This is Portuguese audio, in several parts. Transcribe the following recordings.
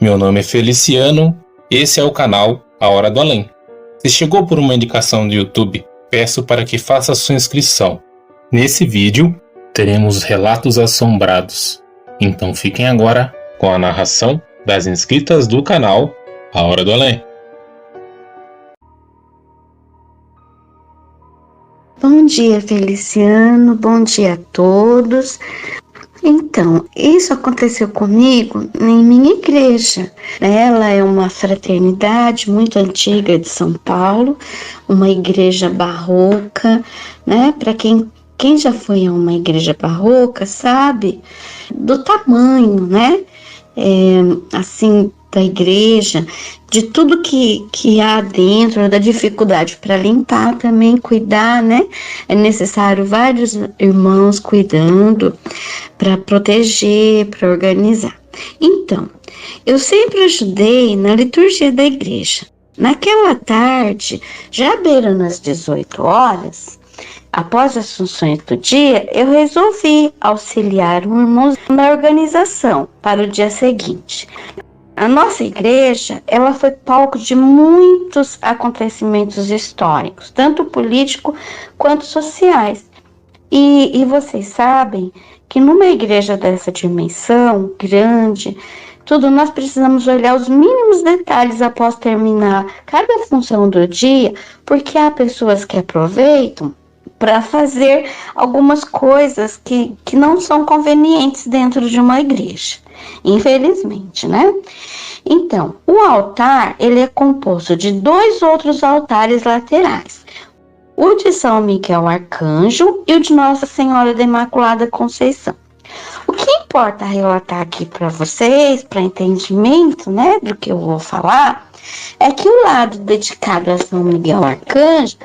Meu nome é Feliciano, esse é o canal A Hora do Além. Se chegou por uma indicação do YouTube, peço para que faça sua inscrição. Nesse vídeo, teremos relatos assombrados. Então fiquem agora com a narração das inscritas do canal A Hora do Além. Bom dia, Feliciano, bom dia a todos. Então, isso aconteceu comigo em minha igreja. Ela é uma fraternidade muito antiga de São Paulo, uma igreja barroca, né? Para quem já foi a uma igreja barroca sabe do tamanho, né? Assim, da igreja, de tudo que há dentro, da dificuldade para limpar também, cuidar, né? É necessário vários irmãos cuidando para proteger, para organizar. Então, eu sempre ajudei na liturgia da igreja. Naquela tarde, já beirando as 18 horas, após as funções do dia, eu resolvi auxiliar um irmão na organização para o dia seguinte. A nossa igreja, ela foi palco de muitos acontecimentos históricos, tanto políticos quanto sociais. E vocês sabem que numa igreja dessa dimensão, grande, nós precisamos olhar os mínimos detalhes após terminar cada função do dia, porque há pessoas que aproveitam para fazer algumas coisas que não são convenientes dentro de uma igreja, infelizmente, né? Então, o altar, ele é composto de 2 outros altares laterais, o de São Miguel Arcanjo e o de Nossa Senhora da Imaculada Conceição. O que importa relatar aqui para vocês, para entendimento, né, do que eu vou falar, é que o lado dedicado a São Miguel Arcanjo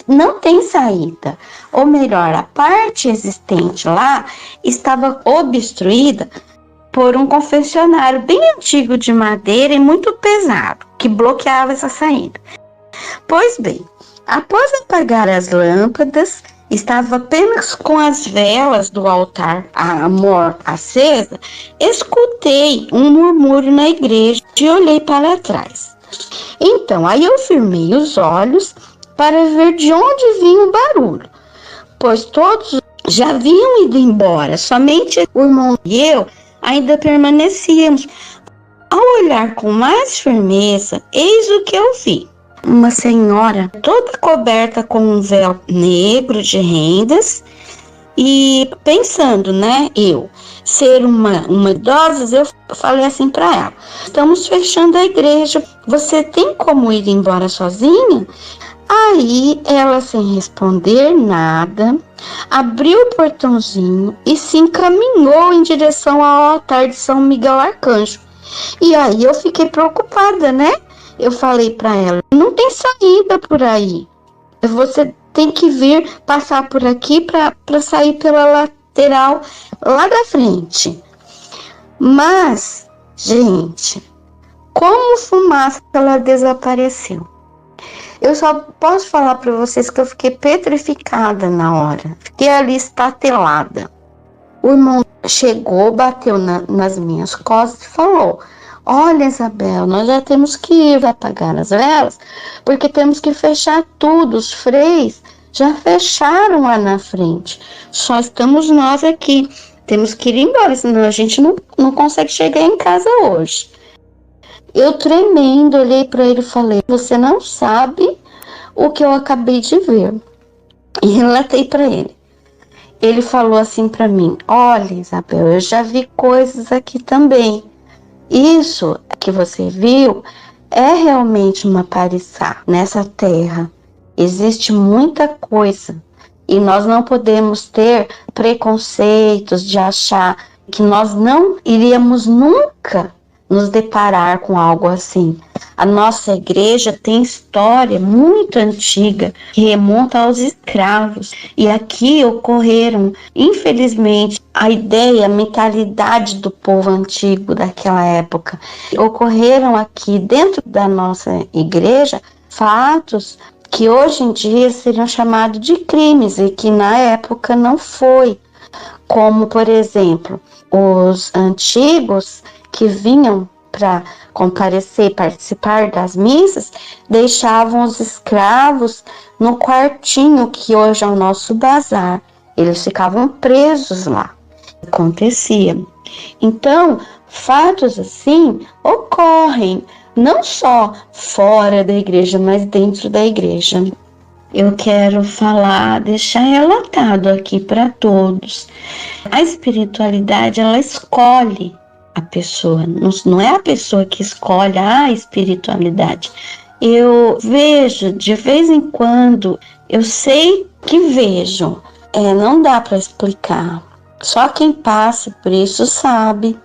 não tem saída. Ou melhor, a parte existente lá estava obstruída por um confessionário bem antigo de madeira e muito pesado, que bloqueava essa saída. Pois bem, após apagar as lâmpadas, estava apenas com as velas do altar amor acesa, escutei um murmúrio na igreja e olhei para trás. Então, aí eu firmei os olhos para ver de onde vinha o barulho, pois todos já haviam ido embora, somente o irmão e eu ainda permanecíamos. Ao olhar com mais firmeza, eis o que eu vi. Uma senhora toda coberta com um véu negro de rendas e pensando, né, eu ser uma idosa, eu falei assim para ela: estamos fechando a igreja, você tem como ir embora sozinha? Aí ela, sem responder nada, abriu o portãozinho e se encaminhou em direção ao altar de São Miguel Arcanjo. E aí eu fiquei preocupada, né? Eu falei para ela: não tem saída por aí. Você tem que vir, passar por aqui para sair pela lateral lá da frente. Mas, gente, como fumaça, ela desapareceu. Eu só posso falar para vocês que eu fiquei petrificada na hora. Fiquei ali estatelada. O irmão chegou, bateu nas minhas costas e falou: olha, Isabel, nós já temos que ir apagar as velas, porque temos que fechar tudo. Os freis já fecharam lá na frente. Só estamos nós aqui. Temos que ir embora, senão a gente não consegue chegar em casa hoje. Eu, tremendo, olhei para ele e falei: você não sabe o que eu acabei de ver. E relatei para ele. Ele falou assim para mim: olha, Isabel, eu já vi coisas aqui também. Isso que você viu é realmente uma aparição nessa terra. Existe muita coisa e nós não podemos ter preconceitos de achar que nós não iríamos nunca nos deparar com algo assim. A nossa igreja tem história muito antiga que remonta aos escravos, e aqui ocorreram, infelizmente, a ideia, a mentalidade do povo antigo daquela época. Ocorreram aqui dentro da nossa igreja fatos que hoje em dia seriam chamados de crimes e que na época não foi, como por exemplo, os antigos que vinham para comparecer, participar das missas, deixavam os escravos no quartinho que hoje é o nosso bazar. Eles ficavam presos lá. Acontecia. Então, fatos assim ocorrem não só fora da igreja, mas dentro da igreja. Eu quero falar, deixar relatado aqui para todos. A espiritualidade, ela escolhe a pessoa, não é a pessoa que escolhe a espiritualidade. Eu vejo de vez em quando, eu sei que vejo, não dá para explicar. Só quem passa por isso sabe.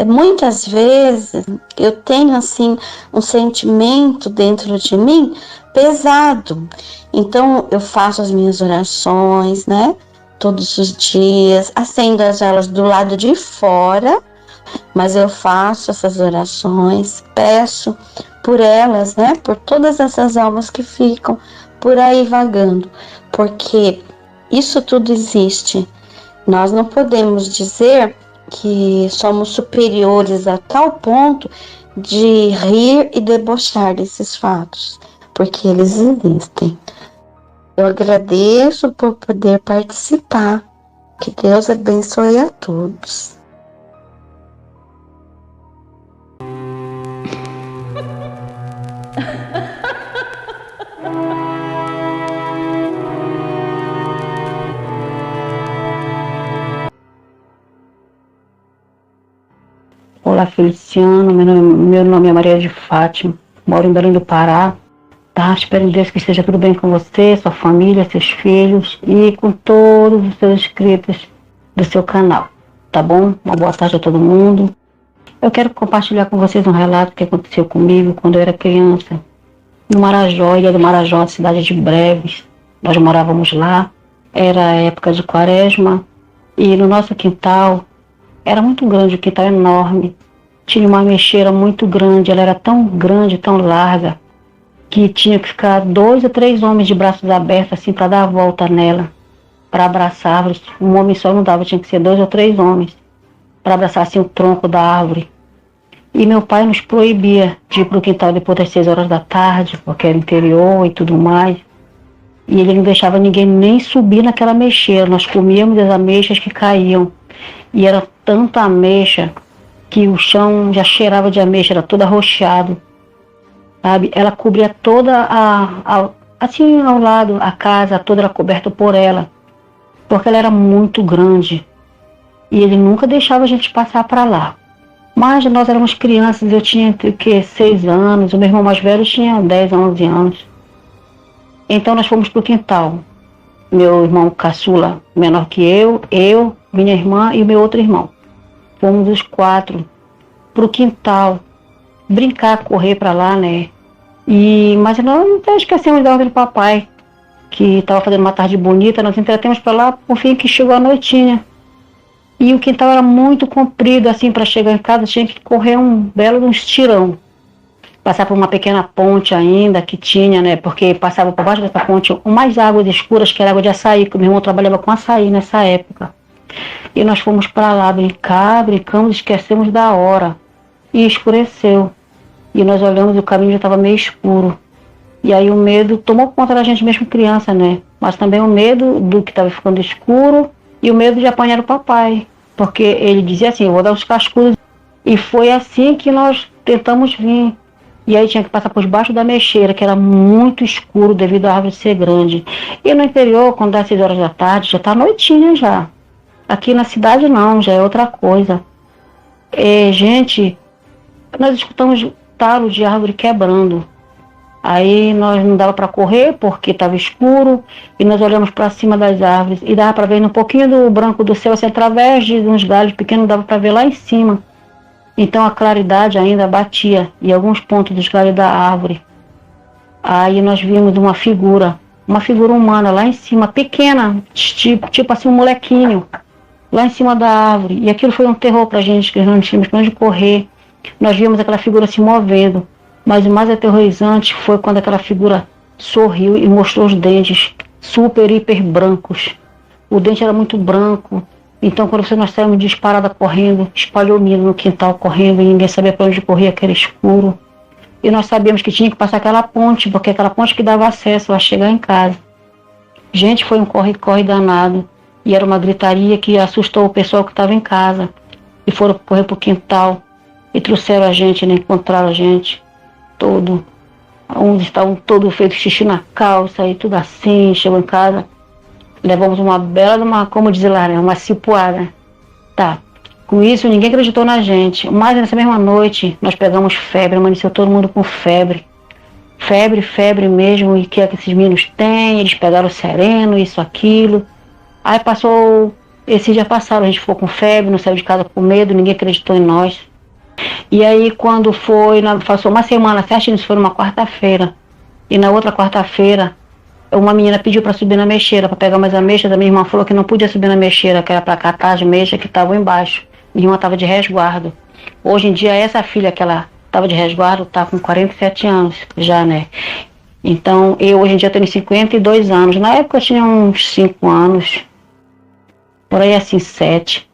Muitas vezes eu tenho assim um sentimento dentro de mim pesado. Então eu faço as minhas orações, né? Todos os dias, acendo as velas do lado de fora, mas eu faço essas orações, peço por elas, né? Por todas essas almas que ficam por aí vagando, porque isso tudo existe. Nós não podemos dizer que somos superiores a tal ponto de rir e debochar desses fatos, porque eles existem. Eu agradeço por poder participar. Que Deus abençoe a todos. Olá, Feliciano, meu nome é Maria de Fátima, moro em Belém do Pará. Tá? Espero em Deus que esteja tudo bem com você, sua família, seus filhos e com todos os seus inscritos do seu canal, tá bom? Uma boa tarde a todo mundo. Eu quero compartilhar com vocês um relato que aconteceu comigo quando eu era criança, no Marajó, Ilha do Marajó, cidade de Breves. Nós morávamos lá, era a época de Quaresma e no nosso quintal, era muito grande, o quintal enorme, tinha uma ameixeira muito grande, ela era tão grande, tão larga, que tinha que ficar 2 ou 3 homens de braços abertos assim para dar a volta nela, para abraçar a árvore. Um homem só não dava, tinha que ser 2 ou 3 homens para abraçar assim o tronco da árvore. E meu pai nos proibia de ir para o quintal depois das 6 horas da tarde, porque era interior e tudo mais. E ele não deixava ninguém nem subir naquela ameixeira. Nós comíamos as ameixas que caíam. E era tanta ameixa que o chão já cheirava de ameixa, era todo arroxeado. Sabe? Ela cobria toda assim ao lado, a casa toda era coberta por ela, porque ela era muito grande e ele nunca deixava a gente passar para lá. Mas nós éramos crianças, eu tinha 6 anos, o meu irmão mais velho tinha 10, 11 anos. Então nós fomos para o quintal, meu irmão caçula menor que eu, minha irmã e o meu outro irmão. Fomos os 4 para o quintal brincar, correr para lá, né? Mas nós não esquecemos da ordem do papai, que estava fazendo uma tarde bonita, nós entretemos para lá, por fim que chegou a noitinha. E o quintal era muito comprido, assim, para chegar em casa tinha que correr um belo estirão. Passar por uma pequena ponte ainda que tinha, né? Porque passava por baixo dessa ponte umas águas escuras, que era água de açaí, que o meu irmão trabalhava com açaí nessa época. E nós fomos para lá brincamos, esquecemos da hora. E escureceu. E nós olhamos e o caminho já estava meio escuro. E aí o medo tomou conta da gente, mesmo criança, né? Mas também o medo do que estava ficando escuro e o medo de apanhar o papai. Porque ele dizia assim, eu vou dar os cascudos. E foi assim que nós tentamos vir. E aí tinha que passar por debaixo da mexeira, que era muito escuro devido à árvore ser grande. E no interior, quando dá 6 horas da tarde, já está noitinha já. Aqui na cidade não, já é outra coisa. Gente, nós escutamos talo de árvore quebrando. Aí nós não dava para correr porque estava escuro e nós olhamos para cima das árvores e dava para ver um pouquinho do branco do céu, assim, através de uns galhos pequenos, dava para ver lá em cima. Então a claridade ainda batia em alguns pontos dos galhos da árvore. Aí nós vimos uma figura humana lá em cima, pequena, tipo assim um molequinho, lá em cima da árvore. E aquilo foi um terror para a gente, que nós não tínhamos para onde correr. Nós vimos aquela figura se movendo, mas o mais aterrorizante foi quando aquela figura sorriu e mostrou os dentes super, hiper brancos. O dente era muito branco Então, quando nós saímos disparada correndo, espalhou milho no quintal correndo, e ninguém sabia para onde correr, aquele escuro. E nós sabíamos que tinha que passar aquela ponte, porque aquela ponte que dava acesso a chegar em casa. Gente, foi um corre-corre danado. E era uma gritaria que assustou o pessoal que estava em casa. E foram correr para o quintal. E trouxeram a gente, né? Encontraram a gente. Todo. Uns estavam todos feitos xixi na calça e tudo assim. Chegou em casa. Levamos uma bela, como diz lá, né? Uma cipuada. Tá. Com isso, ninguém acreditou na gente. Mas nessa mesma noite, nós pegamos febre. Amanheceu todo mundo com febre. Febre mesmo. E que é que esses meninos têm? Eles pegaram sereno, isso, aquilo. Aí passou, esses dias passaram, a gente ficou com febre, não saiu de casa com medo, ninguém acreditou em nós. E aí quando foi, passou uma semana certinho, isso foi numa quarta-feira. E na outra quarta-feira, uma menina pediu para subir na mexeira, para pegar mais ameixas. A minha irmã falou que não podia subir na mexeira, que era para catar as mexas que estavam embaixo. Minha irmã estava de resguardo. Hoje em dia, essa filha que ela estava de resguardo, está com 47 anos já, né? Então, eu hoje em dia tenho 52 anos. Na época eu tinha uns 5 anos. Por aí assim, 7.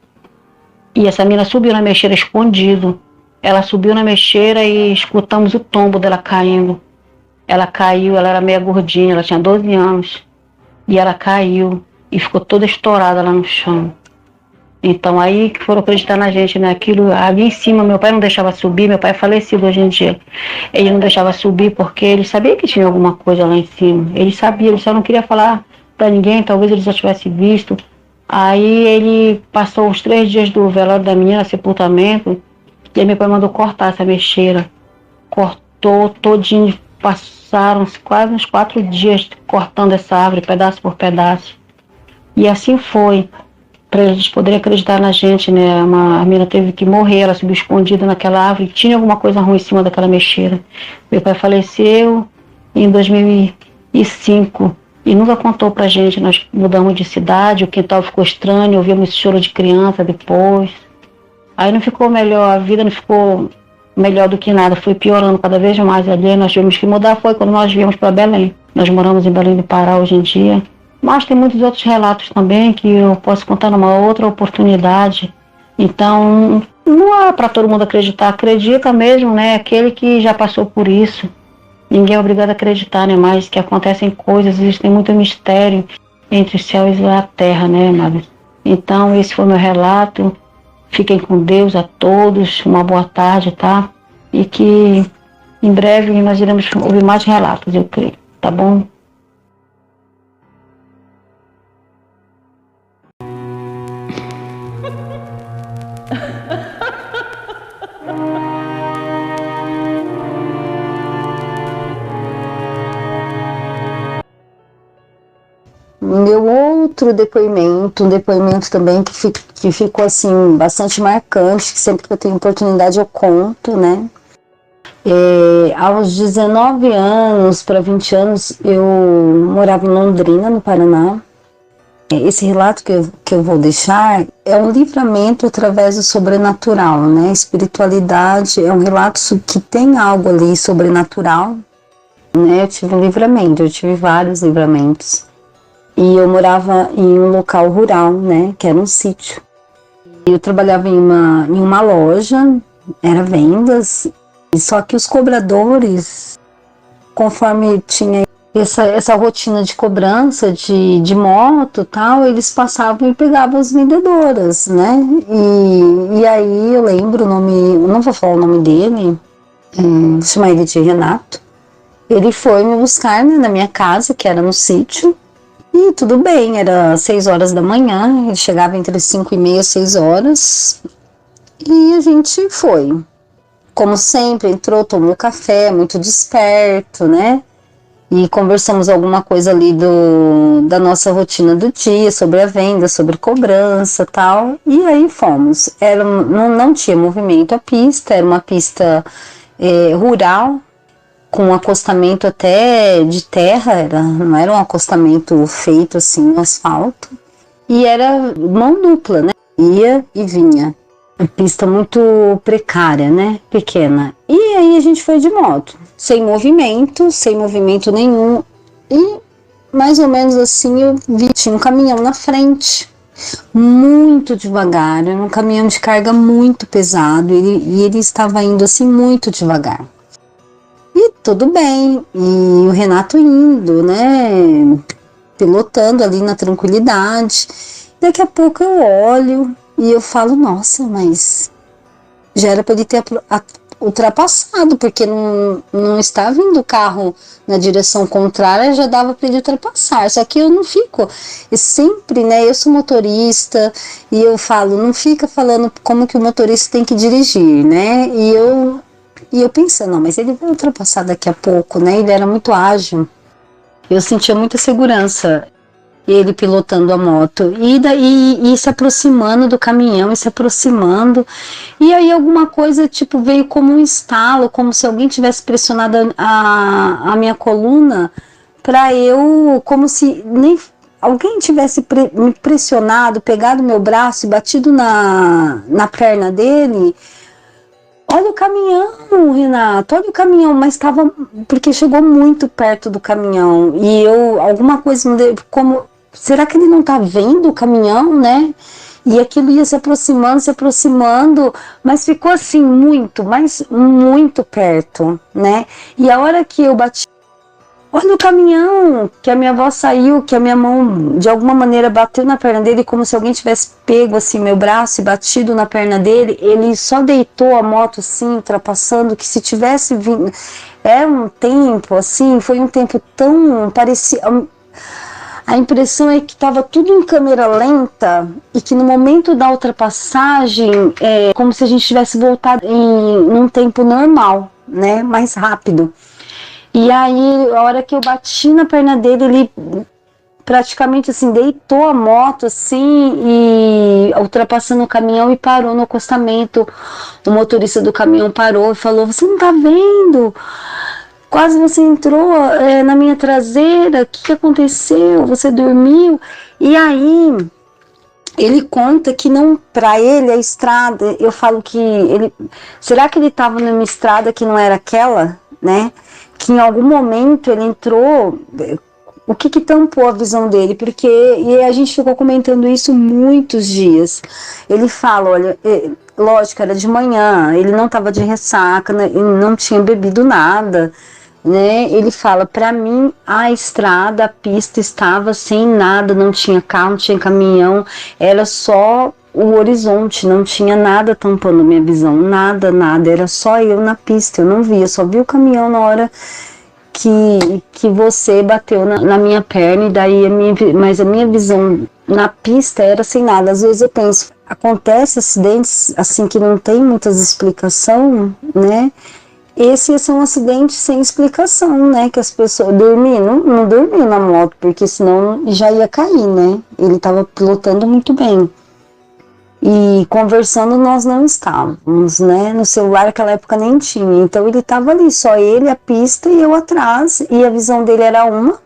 E essa menina subiu na mexeira escondido. Ela subiu na mexeira e escutamos o tombo dela caindo. Ela caiu, ela era meia gordinha, ela tinha 12 anos. E ela caiu e ficou toda estourada lá no chão. Então aí que foram acreditar na gente, né? Aquilo ali em cima, meu pai não deixava subir, meu pai é falecido hoje em dia. Ele não deixava subir porque ele sabia que tinha alguma coisa lá em cima. Ele sabia, ele só não queria falar pra ninguém, talvez ele já tivesse visto. Aí ele passou os 3 dias do velório da menina, sepultamento, e aí meu pai mandou cortar essa mexeira. Cortou todinho, passaram quase uns 4 dias cortando essa árvore, pedaço por pedaço. E assim foi, para eles poderem acreditar na gente, né? A menina teve que morrer, ela subiu escondida naquela árvore, tinha alguma coisa ruim em cima daquela mexeira. Meu pai faleceu em 2005. E nunca contou pra gente, nós mudamos de cidade, o quintal ficou estranho, ouvimos choro de criança depois. Aí não ficou melhor, a vida não ficou melhor do que nada, foi piorando cada vez mais ali. Nós tivemos que mudar, foi quando nós viemos para Belém. Nós moramos em Belém do Pará hoje em dia. Mas tem muitos outros relatos também que eu posso contar numa outra oportunidade. Então, não é para todo mundo acreditar, acredita mesmo, né? Aquele que já passou por isso. Ninguém é obrigado a acreditar, né? Mas que acontecem coisas, existem muito mistério entre os céus e a terra, né, amados? Então, esse foi meu relato. Fiquem com Deus a todos. Uma boa tarde, tá? E que em breve nós iremos ouvir mais relatos, eu creio. Tá bom? Meu outro depoimento, um depoimento também que ficou assim bastante marcante, que sempre que eu tenho oportunidade eu conto, né? Aos 19 anos para 20 anos eu morava em Londrina, no Paraná. Esse relato que eu vou deixar é um livramento através do sobrenatural, né? Espiritualidade é um relato que tem algo ali sobrenatural, né? Eu tive um livramento, eu tive vários livramentos. E eu morava em um local rural, né, que era um sítio. Eu trabalhava em uma loja, era vendas, só que os cobradores, conforme tinha essa rotina de cobrança de moto e tal, eles passavam e pegavam as vendedoras, né? E aí eu lembro o nome, eu não vou falar o nome dele, vou chamar ele de Renato. Ele foi me buscar, né, na minha casa, que era no sítio. E tudo bem, era 6 horas da manhã, ele chegava entre 5h30 e 6 horas, e a gente foi. Como sempre, entrou, tomou café, muito desperto, né? E conversamos alguma coisa ali da nossa rotina do dia, sobre a venda, sobre cobrança e tal, e aí fomos. Não tinha movimento a pista, era uma pista rural, com um acostamento até de terra, não era um acostamento feito assim no asfalto, e era mão dupla, né? Ia e vinha. Uma pista muito precária, né? Pequena. E aí a gente foi de moto, sem movimento nenhum, e mais ou menos assim eu vi, tinha um caminhão na frente, muito devagar, era um caminhão de carga muito pesado, e ele estava indo assim muito devagar. E tudo bem, e o Renato indo, né, pilotando ali na tranquilidade. Daqui a pouco eu olho e eu falo, nossa, mas já era para ele ter ultrapassado, porque não está vindo o carro na direção contrária, já dava para ele ultrapassar. Só que eu não fico, e sempre, né, eu sou motorista e eu falo, não fica falando como que o motorista tem que dirigir, né, e eu pensando, não, mas ele vai ultrapassar daqui a pouco, né, ele era muito ágil, eu sentia muita segurança, ele pilotando a moto, e daí se aproximando do caminhão, e se aproximando, e aí alguma coisa tipo veio como um estalo, como se alguém tivesse pressionado a minha coluna, para eu, como se nem alguém tivesse me pressionado, pegado meu braço e batido na perna dele. Olha o caminhão, Renato, olha o caminhão, mas estava, porque chegou muito perto do caminhão, e eu, alguma coisa, como, será que ele não tá vendo o caminhão, né? E aquilo ia se aproximando, mas ficou assim muito perto, né? E a hora que eu bati, olha o caminhão, que a minha avó saiu, que a minha mão de alguma maneira bateu na perna dele, como se alguém tivesse pego assim meu braço e batido na perna dele. Ele só deitou a moto assim, ultrapassando, que se tivesse vindo, é um tempo assim, foi um tempo tão parecido. A impressão é que estava tudo em câmera lenta e que no momento da ultrapassagem é como se a gente tivesse voltado num tempo normal, né, mais rápido. E aí, a hora que eu bati na perna dele, ele praticamente assim, deitou a moto assim, e ultrapassando o caminhão e parou no acostamento. O motorista do caminhão parou e falou, você não tá vendo? Quase você entrou na minha traseira, o que aconteceu? Você dormiu? E aí, ele conta que não, para ele a estrada, eu falo que ele, será que ele estava numa estrada que não era aquela, né? Que em algum momento ele entrou, o que tampou a visão dele, porque, e a gente ficou comentando isso muitos dias, ele fala, olha, lógico, era de manhã, ele não estava de ressaca, né, ele não tinha bebido nada, né, ele fala, para mim a estrada, a pista estava sem nada, não tinha carro, não tinha caminhão, era só o horizonte, não tinha nada tampando minha visão, nada, era só eu na pista, eu não vi, eu só vi o caminhão na hora que você bateu na minha perna, e daí mas a minha visão na pista era sem nada. Às vezes eu penso, acontece acidentes assim que não tem muitas explicações, né? Esses são acidentes sem explicação, né? Que as pessoas não dormiam na moto, porque senão já ia cair, né? Ele estava pilotando muito bem. E conversando nós não estávamos, né? No celular naquela época nem tinha. Então ele estava ali, só ele, a pista e eu atrás. E a visão dele era uma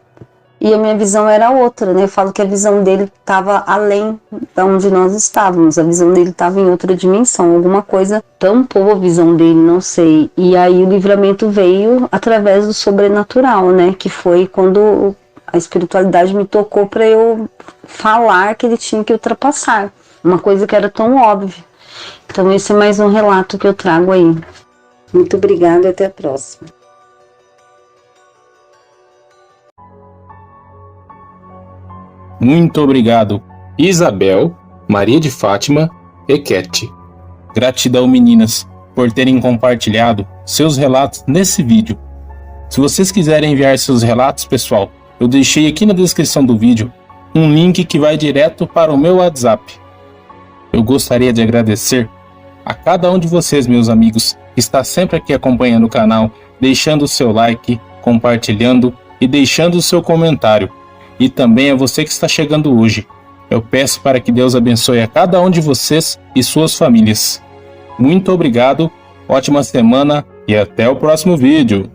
e a minha visão era outra, né? Eu falo que a visão dele estava além de onde nós estávamos. A visão dele estava em outra dimensão. Alguma coisa tampou a visão dele, não sei. E aí o livramento veio através do sobrenatural, né? Que foi quando a espiritualidade me tocou para eu falar que ele tinha que ultrapassar. Uma coisa que era tão óbvia. Então esse é mais um relato que eu trago aí. Muito obrigada e até a próxima. Muito obrigado, Isabel, Maria de Fátima e Kete. Gratidão, meninas, por terem compartilhado seus relatos nesse vídeo. Se vocês quiserem enviar seus relatos, pessoal, eu deixei aqui na descrição do vídeo um link que vai direto para o meu WhatsApp. Eu gostaria de agradecer a cada um de vocês, meus amigos, que está sempre aqui acompanhando o canal, deixando o seu like, compartilhando e deixando o seu comentário. E também a você que está chegando hoje. Eu peço para que Deus abençoe a cada um de vocês e suas famílias. Muito obrigado, ótima semana e até o próximo vídeo.